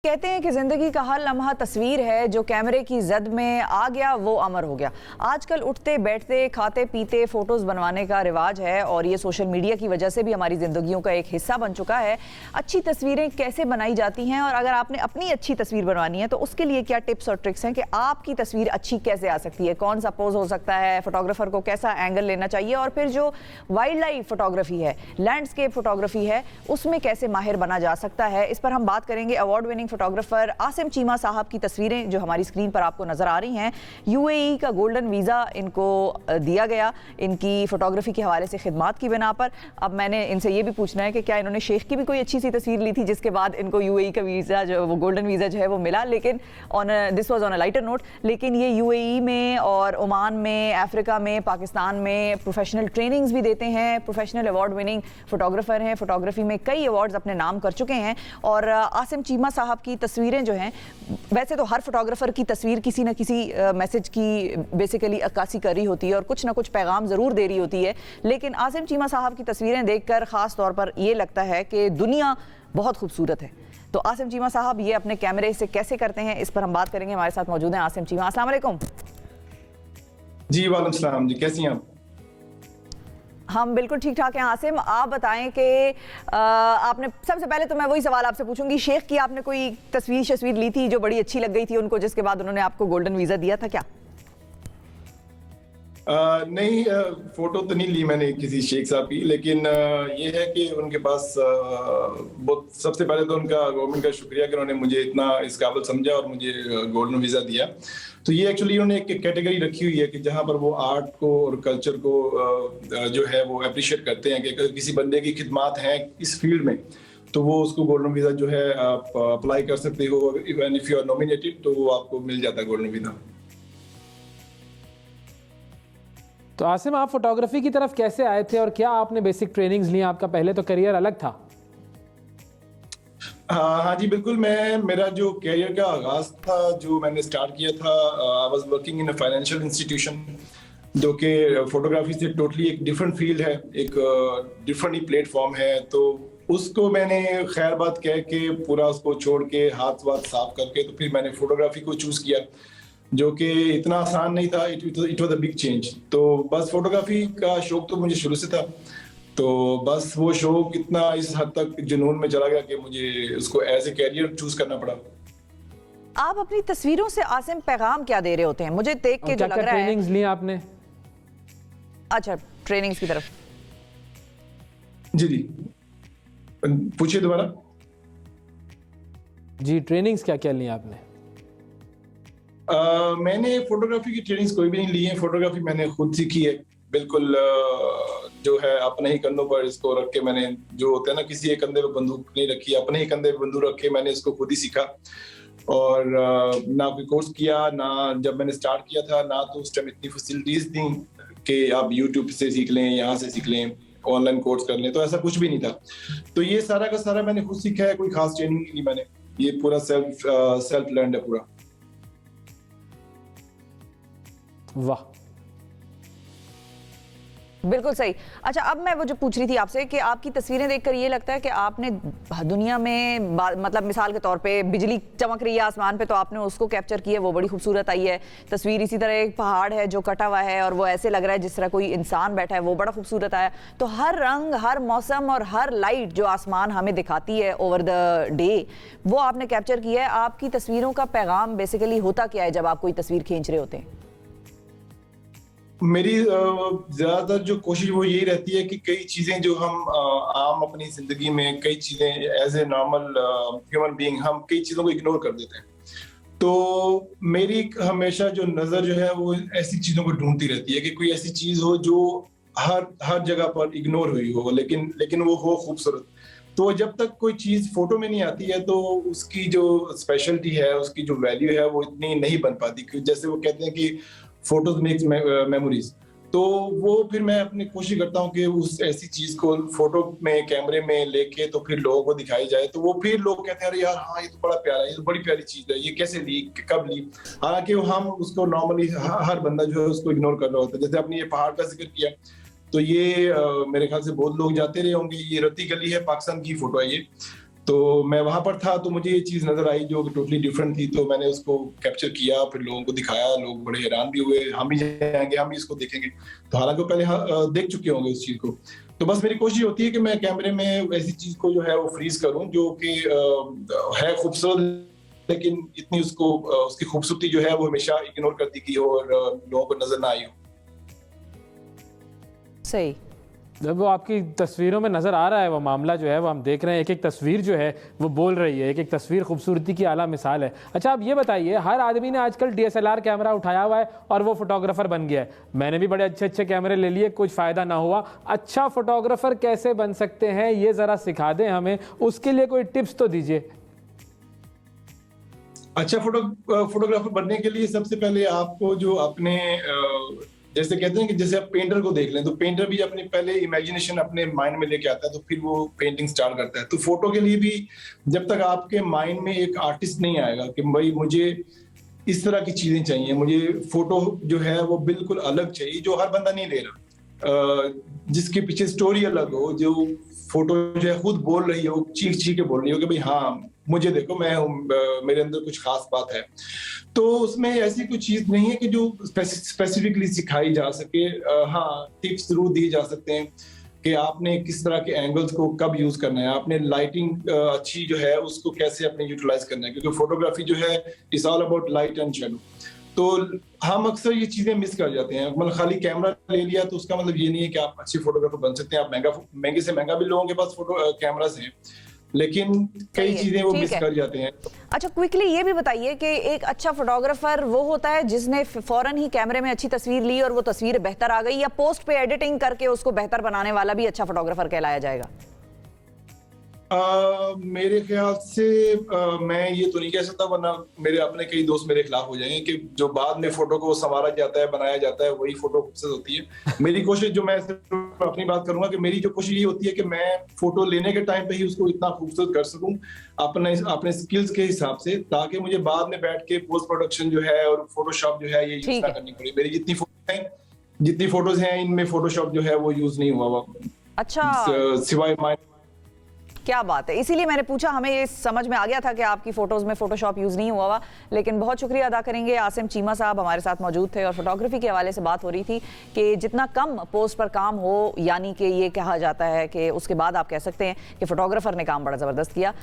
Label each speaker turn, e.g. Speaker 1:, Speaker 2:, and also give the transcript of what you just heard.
Speaker 1: कहते हैं कि जिंदगी का हर लम्हा तस्वीर है, जो कैमरे की जद में आ गया वो अमर हो गया। आजकल उठते बैठते खाते पीते फोटोज बनवाने का रिवाज है और ये सोशल मीडिया की वजह से भी हमारी जिंदगियों का एक हिस्सा बन चुका है। अच्छी तस्वीरें कैसे बनाई जाती हैं और अगर आपने अपनी अच्छी तस्वीर बनवानी है तो उसके लिए क्या टिप्स और ट्रिक्स हैं कि आपकी तस्वीर अच्छी कैसे आ सकती है, कौन सा पोज हो सकता है, फोटोग्राफर को कैसा एंगल लेना चाहिए और फिर जो वाइल्ड लाइफ फोटोग्राफी है, लैंडस्केप फोटोग्राफी है, उसमें कैसे माहिर बना जा सकता है। इस पर हम बात करेंगे award winning photographer Asim Cheema साहब की तस्वीरें जो हमारी स्क्रीन पर आपको नजर आ रही हैं। यूएई का गोल्डन वीज़ा इनको दिया गया इनकी फोटोग्राफी के हवाले से खिदमात की बिना पर। अब मैंने इनसे ये भी पूछना है कि क्या इन्होंने शेख की भी कोई अच्छी सी तस्वीर ली थी जिसके बाद इनको यूएई का वीज़ा जो वो गोल्डन वीज़ा जो है वो मिला, लेकिन this was on a lighter note. लेकिन ये यूएई में और ओमान में, अफ्रीका में, पाकिस्तान में प्रोफेशनल ट्रेनिंग्स भी देते हैं, प्रोफेशनल अवार्ड विनिंग फोटोग्राफर हैं, फोटोग्राफी में कई अवार्ड्स अपने नाम कर चुके हैं। और आसिम चीमा साहब की तस्वीरें जो हैं, वैसे तो हर फोटोग्राफर की तस्वीर किसी न किसी मैसेज की बेसिकली अक्कासी कर रही होती है और कुछ ना कुछ पैगाम ज़रूर दे रही होती है, लेकिन आसिम चीमा साहब की तस्वीरें देखकर ख़ास तौर पर ये लगता है कि दुनिया बहुत खूबसूरत है। तो आसिम चीमा साहब ये अपने कैमरे से कैसे करते हैं, इस पर हम बात करेंगे। हमारे साथ मौजूद हैं आसिम चीमा। अस्सलाम वालेकुम।
Speaker 2: जी वालेकुम सलाम जी, कैसी हैं आप?
Speaker 1: हम बिल्कुल ठीक ठाक हैं। आसिम, आप बताएं कि आपने, सबसे पहले तो मैं वही सवाल आपसे पूछूंगी, शेख की आपने कोई तस्वीर ली थी जो बड़ी अच्छी लग गई थी उनको, जिसके बाद उन्होंने आपको गोल्डन वीज़ा दिया था क्या?
Speaker 2: नहीं, फोटो तो नहीं ली मैंने किसी शेख साहब की, लेकिन ये है कि उनके पास बहुत, सबसे पहले तो उनका गवर्नमेंट का शुक्रिया कि उन्होंने मुझे इतना इस काबिल समझा और मुझे गोल्डन वीज़ा दिया। तो ये एक्चुअली उन्होंने एक कैटेगरी रखी हुई है कि जहाँ पर वो आर्ट को और कल्चर को जो है वो अप्रिशिएट करते हैं कि अगर किसी बंदे की खिदमात हैं इस फील्ड में तो वो उसको गोल्डन वीज़ा जो है आप अप्लाई कर सकते हो। Even if you are nominated तो वो आपको मिल जाता है गोल्डन वीज़ा।
Speaker 3: तो आसिम, आप फोटोग्राफी की तरफ कैसे आए थे और क्या आपने बेसिक ट्रेनिंग्स ली? आपका पहले तो करियर अलग था।
Speaker 2: हाँ जी बिल्कुल, मेरा जो करियर का आगाज था, जो मैंने स्टार्ट किया था, I was working in a financial institution, जो कि फोटोग्राफी से टोटली एक डिफरेंट फील्ड है, एक डिफरेंट ही प्लेटफॉर्म है। तो उसको मैंने खैर बात कह के पूरा उसको छोड़ के हाथ वाथ साफ करके तो फिर मैंने फोटोग्राफी को चूज किया, जो कि इतना आसान नहीं था। It was a big change. तो बस फोटोग्राफी का शौक तो मुझे शुरू से था, तो बस वो शौक इतना इस हद तक जुनून में चला गया कि मुझे उसको एज ए कैरियर चूज करना पड़ा।
Speaker 1: आप अपनी तस्वीरों से आसिम पैगाम क्या दे रहे होते हैं? मुझे देख के जो लग रहा है,
Speaker 3: ट्रेनिंग्स ली आपने?
Speaker 1: अच्छा, ट्रेनिंग्स की तरफ
Speaker 2: जी जी, पूछिए दोबारा।
Speaker 3: जी, ट्रेनिंग्स क्या क्या ली आपने?
Speaker 2: मैंने फोटोग्राफी की ट्रेनिंग्स कोई भी नहीं ली है। फोटोग्राफी मैंने खुद सीखी है, बिल्कुल जो है अपने ही कंधों पर इसको रख के। मैंने, जो होता है ना, किसी एक कंधे पे बंदूक नहीं रखी, अपने ही कंधे पे बंदूक रख के मैंने इसको खुद ही सीखा। और ना कोई कोर्स किया, ना जब मैंने स्टार्ट किया था ना तो उस टाइम इतनी फैसिलिटीज थी कि आप यूट्यूब से सीख लें, यहाँ से सीख लें, ऑनलाइन कोर्स कर लें, तो ऐसा कुछ भी नहीं था। तो ये सारा का सारा मैंने खुद सीखा है, कोई खास ट्रेनिंग नहीं मैंने, ये पूरा सेल्फ लर्नड है पूरा।
Speaker 3: वाह,
Speaker 1: बिल्कुल सही। अच्छा, अब मैं वो जो पूछ रही थी आपसे कि आपकी तस्वीरें देखकर ये लगता है कि आपने दुनिया में, मतलब मिसाल के तौर पे बिजली चमक रही है आसमान पे तो आपने उसको कैप्चर किया, वो बड़ी खूबसूरत आई है तस्वीर। इसी तरह एक पहाड़ है जो कटा हुआ है और वो ऐसे लग रहा है जिस तरह कोई इंसान बैठा है, वो बड़ा खूबसूरत आया। तो हर रंग, हर मौसम और हर लाइट जो आसमान हमें दिखाती है ओवर द डे, वो आपने कैप्चर किया है। आपकी तस्वीरों का पैगाम बेसिकली होता क्या है जब आप कोई तस्वीर खींच रहे होते हैं?
Speaker 2: मेरी ज्यादातर जो कोशिश वो यही रहती है कि कई चीजें जो हम आम अपनी जिंदगी में, कई चीजें as a normal human being हम कई चीजों को इग्नोर कर देते हैं। तो मेरी हमेशा जो नजर जो है वो ऐसी चीजों को ढूंढती रहती है कि कोई ऐसी चीज हो जो हर जगह पर इग्नोर हुई हो, लेकिन वो हो खूबसूरत। तो जब तक कोई चीज फोटो में नहीं आती है तो उसकी जो स्पेशलिटी है, उसकी जो वैल्यू है वो इतनी नहीं बन पाती। क्योंकि जैसे वो कहते हैं कि फोटोज मेक्स मेमोरीज, तो वो फिर मैं अपनी कोशिश करता हूँ कि उस ऐसी चीज को फोटो में, कैमरे में लेके तो फिर लोगों को दिखाई जाए, तो वो फिर लोग कहते हैं अरे यार हाँ ये तो बड़ा प्यारा है, ये तो बड़ी प्यारी चीज है, ये कैसे ली, कब ली। हालांकि हम उसको नॉर्मली हर बंदा जो है उसको इग्नोर कर रहा होता है। जैसे आपने ये पहाड़ का जिक्र किया, तो ये मेरे ख्याल से बहुत लोग जाते रहे होंगे। ये रत्ती गली है, पाकिस्तान की फोटो है ये। तो मैं वहां पर था, तो मुझे ये चीज नजर आई जो टोटली डिफरेंट थी, तो मैंने उसको कैप्चर किया, फिर लोगों को दिखाया, लोग बड़े हैरान भी हुए, हम भी जाएंगे, हम भी इसको देखेंगे। तो हालांकि पहले देख चुके होंगे उस चीज को। तो बस मेरी कोशिश होती है कि मैं कैमरे में ऐसी चीज को जो है वो फ्रीज करूं जो कि है खूबसूरत, लेकिन इतनी उसको उसकी खूबसूरती जो है वो हमेशा इग्नोर करती की हो और लोगों को नजर ना आई हो।
Speaker 1: सही।
Speaker 3: जब वो आपकी तस्वीरों में नज़र आ रहा है वो मामला जो है वो हम देख रहे हैं, एक एक तस्वीर जो है वो बोल रही है, एक एक तस्वीर खूबसूरती की आला मिसाल है। अच्छा, आप ये बताइए, हर आदमी ने आजकल DSLR कैमरा उठाया हुआ है और वो फोटोग्राफर बन गया है। मैंने भी बड़े अच्छे अच्छे कैमरे ले लिए, कुछ फ़ायदा ना हुआ। अच्छा फोटोग्राफर कैसे बन सकते हैं ये ज़रा सिखा दें हमें, उसके लिए कोई टिप्स तो दीजिए।
Speaker 2: अच्छा फोटोग्राफर बनने के लिए सबसे पहले आपको जो अपने जैसे कहते हैं कि जैसे आप पेंटर को देख लें, तो पेंटर भी अपने पहले इमेजिनेशन अपने माइंड में लेके आता है, तो फिर वो पेंटिंग स्टार्ट करता है। तो फोटो के लिए भी जब तक आपके माइंड में एक आर्टिस्ट नहीं आएगा कि भाई मुझे इस तरह की चीजें चाहिए, मुझे फोटो जो है वो बिल्कुल अलग चाहिए, जो हर बंदा नहीं ले रहा, जिसके पीछे स्टोरी अलग हो, जो फोटो जो है खुद बोल रही हो, चीख चीख के बोल रही हो कि भाई हाँ मुझे देखो, मैं मेरे अंदर कुछ खास बात है। तो उसमें ऐसी कोई चीज नहीं है कि जो स्पेसिफिकली सिखाई जा सके। हाँ, टिप्स जरूर दिए जा सकते हैं कि आपने किस तरह के एंगल्स को कब यूज करना है, आपने लाइटिंग अच्छी जो है उसको कैसे अपने यूटिलाइज करना है, क्योंकि फोटोग्राफी जो है is all about light and shadow. तो हम अक्सर ये चीजें मिस कर जाते हैं। मतलब खाली कैमरा ले लिया तो उसका मतलब ये नहीं है कि आप अच्छे फोटोग्राफर बन सकते हैं। आप महंगे से महंगा भी लोगों के पास फोटो कैमरास हैं, लेकिन कई चीजें वो मिस कर जाते हैं।
Speaker 1: अच्छा, क्विकली ये भी बताइए कि एक अच्छा फोटोग्राफर वो होता है जिसने फौरन ही कैमरे में अच्छी तस्वीर ली और वो तस्वीर बेहतर आ गई, या पोस्ट पे एडिटिंग करके उसको बेहतर बनाने वाला भी अच्छा फोटोग्राफर कहलाया जाएगा?
Speaker 2: मेरे ख्याल से मैं ये तो नहीं कह सकता, वरना मेरे अपने कई दोस्त मेरे खिलाफ हो जाएंगे कि जो बाद में फोटो को संवारा जाता है, बनाया जाता है, वही फोटो खूबसूरत होती है। मेरी कोशिश, जो मैं सिर्फ अपनी बात करूंगा, कि मेरी जो कोशिश ये होती है कि मैं फोटो लेने के टाइम पे ही उसको इतना खूबसूरत कर सकूं अपने स्किल्स के हिसाब से, ताकि मुझे बाद में बैठ के पोस्ट प्रोडक्शन जो है और फोटोशॉप जो है ये यूज ना करनी पड़े। मेरी जितनी फोटोज हैं इनमें फोटोशॉप जो है वो यूज नहीं हुआ हुआ।
Speaker 1: अच्छा,
Speaker 2: सिवाय
Speaker 1: क्या बात है। इसीलिए मैंने पूछा, हमें ये समझ में आ गया था कि आपकी फोटोज में फोटोशॉप यूज नहीं हुआ हुआ। लेकिन बहुत शुक्रिया अदा करेंगे, आसिम चीमा साहब हमारे साथ मौजूद थे और फोटोग्राफी के हवाले से बात हो रही थी कि जितना कम पोस्ट पर काम हो, यानी कि ये कहा जाता है कि उसके बाद आप कह सकते हैं कि फोटोग्राफर ने काम बड़ा जबरदस्त किया।